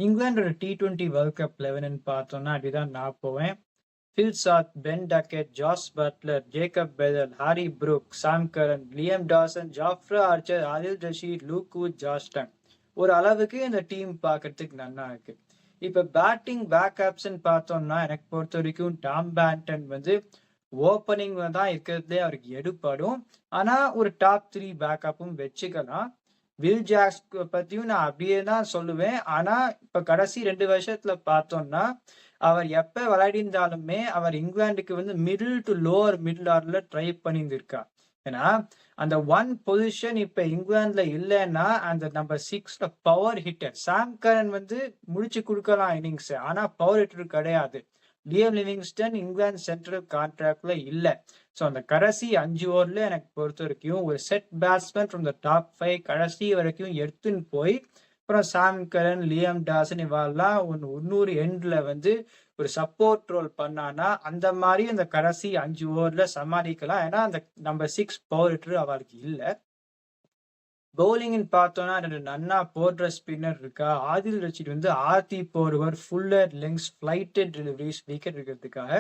இங்கிலாண்டோட T20 world cup 11 பார்த்தோம்னா அப்படிதான் நான் போவேன். Phil Salt, Ben Duckett, Jos Buttler, Jacob Bethell, Harry Brook, Sam Curran, Liam Dawson, Jofra Archer, Adil Rashid, Luke Wood, Josh Tongue. ஒரு அளவுக்கு இந்த team பார்க்கறதுக்கு நல்லா இருக்கு. இப்ப பேட்டிங் பேக்கப்ஸ்ன்னு பார்த்தோம்னா எனக்கு பொறுத்த வரைக்கும் டாம் பேண்டன் வந்து ஓப்பனிங் தான் இருக்கிறதுலே அவருக்கு எடுப்படும். ஆனா ஒரு டாப் 3 பேக்கப்பும் வச்சுக்கலாம். வில் ஜாக்ஸ் பத்தியும் நான் அப்படியே தான் சொல்லுவேன். ஆனா இப்ப கடைசி 2 வருஷத்துல பார்த்தோம்னா அவர் எப்ப விளையாடிஇருந்தாலுமே அவர் இங்கிலாந்துக்கு வந்து மிடில் டு லோவர் மிடில் ஆர்டர்ல ட்ரை பண்ணியிருந்திருக்கார். ஏன்னா அந்த ஒன் பொசிஷன் இப்ப இங்கிலாந்துல இல்லைன்னா அந்த நம்பர் 6ல பவர் ஹிட்டர் சாம் கரன் வந்து முடிச்சு கொடுக்கலாம் இன்னிங்ஸ். ஆனா பவர் ஹிட்டர் கிடையாது. லியம் லிவிங்ஸ்டன் இங்கிலாந்து சென்ட்ரல் கான்ட்ராக்ட்ல இல்ல. ஸோ அந்த கடைசி 5 ஓவர்ல எனக்கு பொறுத்த வரைக்கும் ஒரு set batsman from the top 5 கடைசி வரைக்கும் எடுத்துன்னு போய் அப்புறம் சாம் கரன், லியம் டாசன் இவாள்லாம் இன்னொரு எண்ட்ல வந்து ஒரு சப்போர்ட் ரோல் பண்ணானா அந்த மாதிரி அந்த கடைசி 5 ஓவர்ல சமாளிக்கலாம். ஏன்னா அந்த நம்பர் 6 பவர் ஹிட்டர் அவருக்கு இல்லை. பவுலிங்னு பார்த்தோம்னா 2 நன்னா போடுற ஸ்பின்னர் இருக்கா. ஆதில் ரஷீத் வந்து ஆர்த்தி போடுவர், ஃபுல்லர் லெங்ஸ், ஃபிளைட்டட் டெலிவரிஸ், விக்கெட் இருக்கிறதுக்காக.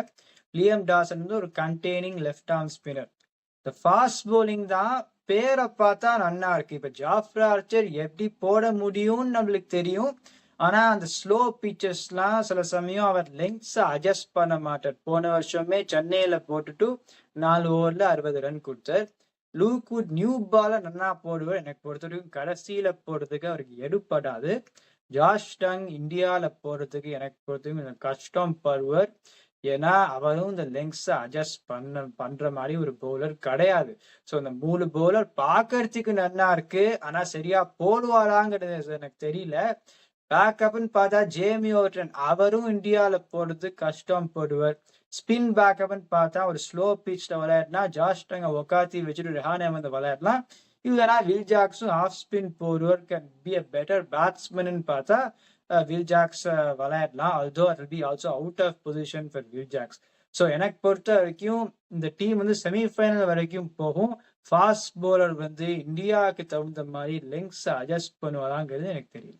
லியம் டாசன் வந்து ஒரு கண்டெய்னிங் லெஃப்ட் ஆர்ம் ஸ்பின்னர். இந்த ஃபாஸ்ட் பவுலிங் தான் பேரை பார்த்தா நன்னா இருக்கு. இப்ப ஜாஃப்ரா ஆர்ச்சர் எப்படி போட முடியும்னு நம்மளுக்கு தெரியும். ஆனா அந்த ஸ்லோ பிச்சர்ஸ்லாம் சில சமயம் அவர் லெங்க்ஸ் அட்ஜஸ்ட் பண்ண மாட்டார். போன வருஷமே சென்னையில போட்டுட்டு 4 ஓவர்ல 60 ரன் கொடுத்தார். லூக் வுட் நியூ பால நன்னா போடுவார். எனக்கு பொறுத்த வரைக்கும் கடைசியில போடுறதுக்கு அவருக்கு எடுப்படாது. ஜாஷ் டங் இந்தியால போடுறதுக்கு எனக்கு பொறுத்த வரைக்கும் கஷ்டம் படுவார். ஏன்னா அவரும் இந்த லெங்க்ஸை அட்ஜஸ்ட் பண்ற மாதிரி ஒரு பவுலர் கிடையாது. ஸோ இந்த 3 பவுலர் பார்க்கறதுக்கு நல்லா இருக்கு. ஆனா சரியா போடுவாராங்கிறது எனக்கு தெரியல. பேக்கப்னு பார்த்தா ஜேமி ஓவர்டன் அவரும் இந்தியால போடுறது கஷ்டம் போடுவார். ஸ்பின் பேக்கப்னு பார்த்தா ஒரு ஸ்லோ பிச்ல விளையாடினா ஜாஷ் டங்க உக்காத்தி வச்சுட்டு ரெஹானே வந்து விளையாடலாம். இல்லைனா வில் ஜாக்ஸும் ஆஃப் ஸ்பின் போடுவார். Can be a better batsman பார்த்தா வில் ஜாக்ஸ் விளையாடலாம். although it will be also out of position for Will Jacks. So எனக்கு பொறுத்த வரைக்கும் இந்த டீம் வந்து செமிஃபைனல் வரைக்கும் போகும். ஃபாஸ்ட் பவுலர் வந்து இந்தியாவுக்கு தகுந்த மாதிரி லெங்க்ஸ் அட்ஜஸ்ட் பண்ணுவாராங்கிறது எனக்கு தெரியல.